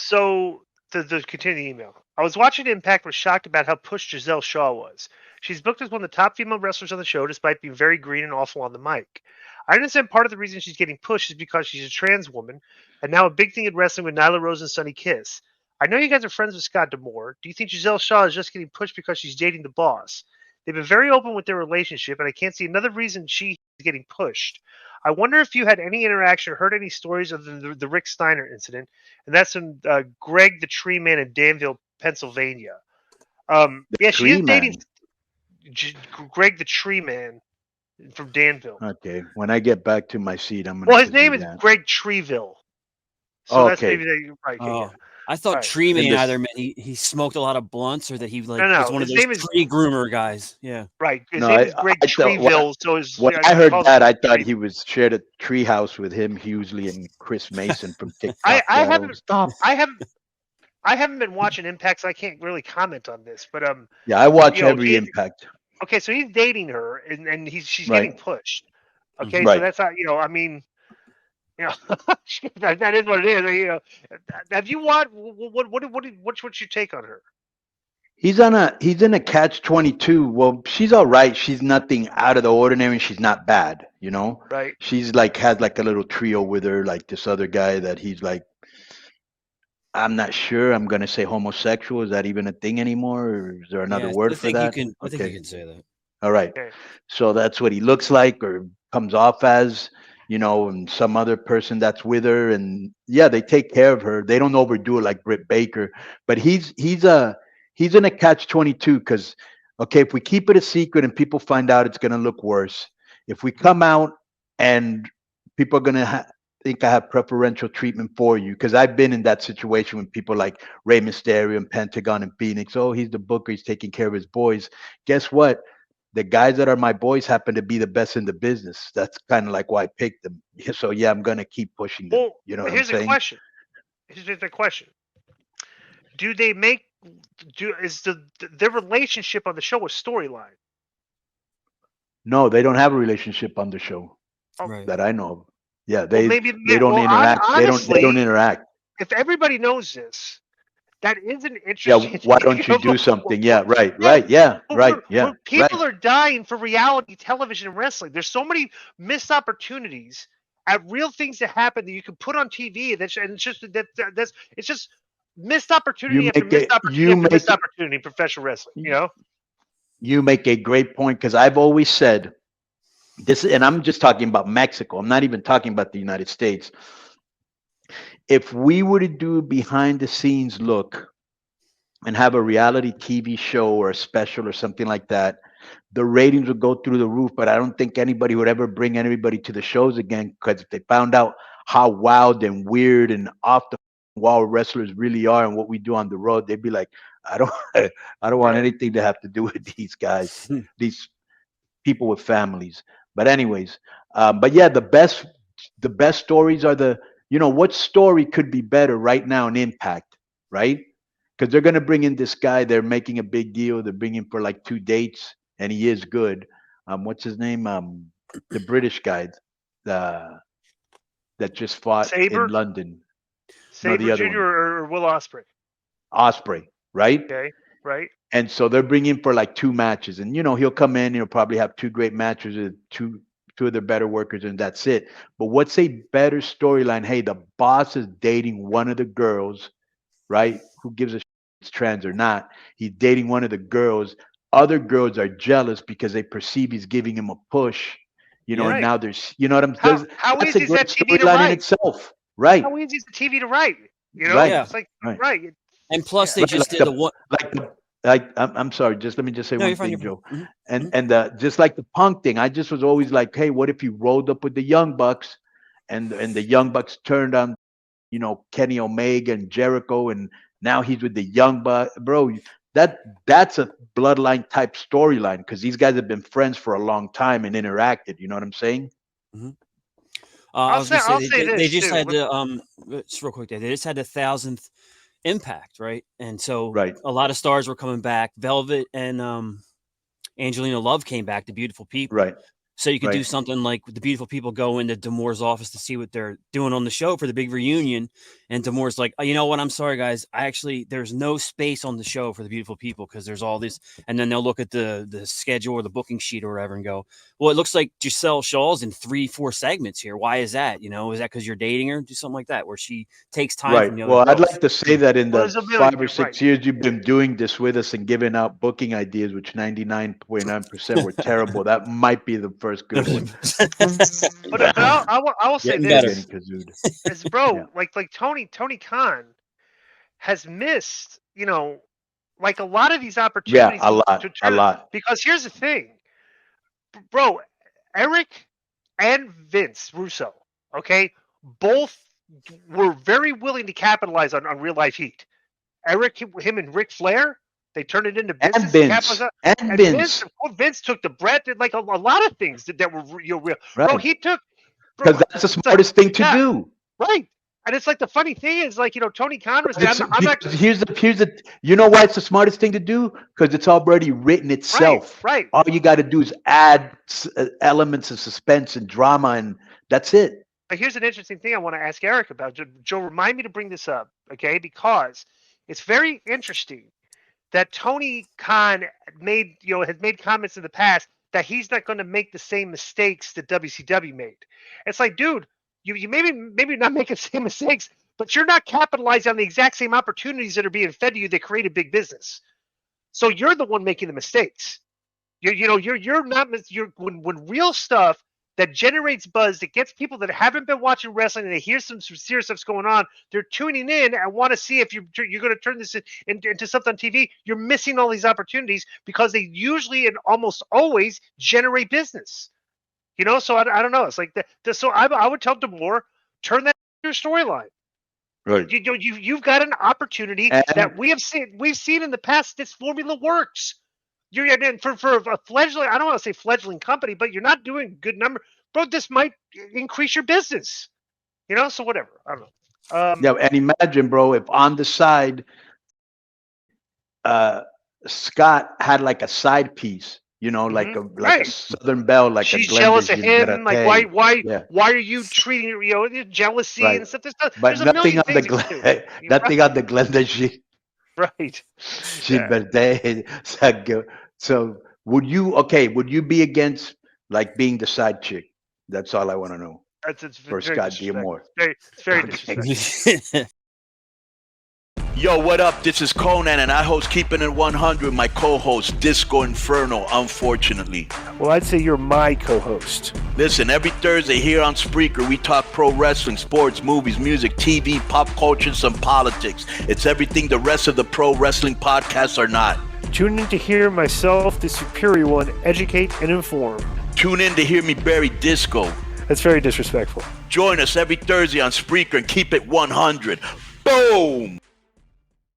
So the continuing email. I was watching Impact, was shocked about how pushed Gisele Shaw was. She's booked as one of the top female wrestlers on the show, despite being very green and awful on the mic. I understand part of the reason she's getting pushed is because she's a trans woman, and now a big thing in wrestling with Nyla Rose and Sonny Kiss. I know you guys are friends with Scott D'Amore. Do you think Gisele Shaw is just getting pushed because she's dating the boss? They've been very open with their relationship, and I can't see another reason she is getting pushed. I wonder if you had any interaction or heard any stories of the Rick Steiner incident, and that's in Greg the Tree Man in Danville, Pennsylvania. The Yeah, she is Tree dating Man. Greg the Tree Man from Danville. Okay. When I get back to my seat, I'm gonna Well, have his to do name is that. Greg Treeville, so Oh, that's maybe okay. the right. Okay, yeah. Oh, I thought All right. Tree In Man this, either meant he smoked a lot of blunts or that he No, like was no, one of his those name is tree groomer guys. Yeah. right. His no, name is Greg I thought Treeville, so his when I he heard calls that, I himself thought Tree. he was shared a treehouse with him, Hughley, and Chris Mason from I TikTok I Shadow. haven't Stop. I haven't I haven't been watching Impact, so I can't really comment on this. But Yeah, I watch you know, every he Impact. okay, so he's dating her, and she's getting Right. pushed. Okay, Hmm. so Right. that's how I mean, you know, that is what it is. You know, have you watched what's your take on her? He's in a catch 22. Well, she's all right. She's nothing out of the ordinary. She's not bad, you know. Right? She's like has like a little trio with her, like this other guy that he's like. I'm not sure. I'm gonna say homosexual. Is that even a thing anymore? Or is there another Yeah, word for that? I think you Okay. can say that. All right. Okay. So that's what he looks like or comes off as, and some other person that's with her. And yeah, they take care of her. They don't overdo it like Britt Baker. But he's in a catch 22 because okay, if we keep it a secret and people find out, it's gonna look worse. If we come out and people are gonna think I have preferential treatment for you because I've been in that situation when people like Rey Mysterio and Pentagon and Phoenix. Oh, he's the booker. He's taking care of his boys. Guess what? The guys that are my boys happen to be the best in the business. That's kind of like why I picked them. So yeah, I'm gonna keep pushing them. Well, You know what I'm here's a saying? question. Here's the question. Do they make do is their relationship on the show a storyline? No, they don't have a relationship on the show Oh, Right. that I know of. Yeah, well, they maybe they don't well, interact. They don't honestly, interact. if everybody knows this, that is an Yeah, interesting. why don't you do something? Yeah, right, right, yeah, right, yeah, right. People are dying for reality television and wrestling. There's so many missed opportunities at real things that happen that you can put on TV. And it's just that's it's just missed You opportunity after make missed it. opportunity You after missed make it. opportunity in professional wrestling. You know, You make a great point because I've always said this, and I'm just talking about Mexico. I'm not even talking about the United States. If we were to do a behind the scenes look and have a reality TV show or a special or something like that, the ratings would go through the roof. But I don't think anybody would ever bring anybody to the shows again because if they found out how wild and weird and off the wall wrestlers really are and what we do on the road, they'd be like, I don't, I don't want right? anything to have to do with these guys, these people with families. But anyways, but yeah, the best stories are what story could be better right now in Impact, right? Because they're gonna bring in this guy. They're making a big deal. They're bringing for like 2 dates, and he is good. What's his name? The British guy, uh, that just fought in Saber, London. No, Saber the other Junior one, or Will Osprey. Osprey, right? Okay, right. And so they're bringing for like 2 matches, and he'll come in. He'll probably have 2 great matches with two of their better workers, and that's it. But what's a better storyline? Hey, the boss is dating one of the girls, right? Who gives a shit if it's trans or not? He's dating one of the girls. Other girls are jealous because they perceive he's giving him a push, and Yeah. Right. now what I'm. How That's a easy is that great TV to storyline in write? itself, right? How easy is the TV to write? You know, Right, Yeah. it's like right. right. And plus, Yeah. they Right, just did the one. like the like I'm sorry, just let me just say No, one you're fine. You're thing, fine. Joe. Hmm. And just like the Punk thing, I just was always like, hey, what if he rolled up with the Young Bucks and the Young Bucks turned on, Kenny Omega and Jericho, and now he's with the Young Bucks, bro. That's a bloodline type storyline because these guys have been friends for a long time and interacted. You know what I'm saying? Hmm. I was gonna say I'll say they this just too. had the just real quick there. They just had the 1,000th impact, right? And so Right, a lot of stars were coming back. Velvet and Angelina Love came back. The Beautiful People. right, So you could do right. something like the Beautiful People go into D'Amore's office to see what they're doing on the show for the big reunion, And Damore's like, oh, you know what? I'm sorry, guys. There's no space on the show for the beautiful people because there's all this. And then they'll look at the schedule or the booking sheet or whatever and go, well, it looks like Gisele Shaw's in 3-4 segments here. Why is that? You know, is that because you're dating her? Do something like that where she takes time from the other Well, I'd girls. like to say that in the there's a 5 or 6 right. years you've been doing this with us and giving out booking ideas, which 99.9% were terrible, that might be the first good one. But I will say Getting this, better. is, bro, Yeah. like Tony Khan has missed, you know, like a lot of these opportunities. Yeah, a lot. Because here's the thing, bro, Eric and Vince Russo, okay, both were very willing to capitalize on real life heat. Eric, him and Ric Flair, they turned it into business. And Vince. Vince took the bread, did like a lot of things that were real. Right. Bro, he took. Because that's the smartest thing to do. Right. And it's like the funny thing is, like, you know, Tony Khan was. Here's the. You know why it's the smartest thing to do? Because it's already written itself. Right. All you got to do is add elements of suspense and drama, and that's it. But here's an interesting thing I want to ask Eric about. Joe, remind me to bring this up, okay? Because it's very interesting that Tony Khan had made comments in the past that he's not going to make the same mistakes that WCW made. It's like, dude, you maybe not making the same mistakes, but you're not capitalizing on the exact same opportunities that are being fed to you that create a big business. So you're the one making the mistakes. You're not when real stuff that generates buzz, that gets people that haven't been watching wrestling and they hear some serious stuff's going on, they're tuning in and want to see if you're going to turn this into something on TV. You're missing all these opportunities because they usually and almost always generate business. You know, so I don't know. It's like so I would tell Damore, turn that into your storyline. Right. You've got an opportunity that we've seen in the past. This formula works. For a fledgling, I don't want to say fledgling company, but you're not doing good number, bro. This might increase your business, you know. So whatever, I don't know. Yeah, and imagine, bro, if on the side, Scott had like a side piece, you know, like a Southern Belle, like she's a jealous of him. Like why are you treating jealousy and stuff? But nothing on the nothing on the Glenda she. Right. So would you be against like being the side chick? That's all I want to know. For Scott D'Amore. It's very disrespectful. Yo, what up? This is Konnan, and I host Keeping It 100. My co-host, Disco Inferno, unfortunately. Well, I'd say you're my co-host. Listen, every Thursday here on Spreaker, we talk pro wrestling, sports, movies, music, TV, pop culture, and some politics. It's everything the rest of the pro wrestling podcasts are not. Tune in to hear myself, the superior one, educate and inform. Tune in to hear me bury Disco. That's very disrespectful. Join us every Thursday on Spreaker and keep it 100. Boom!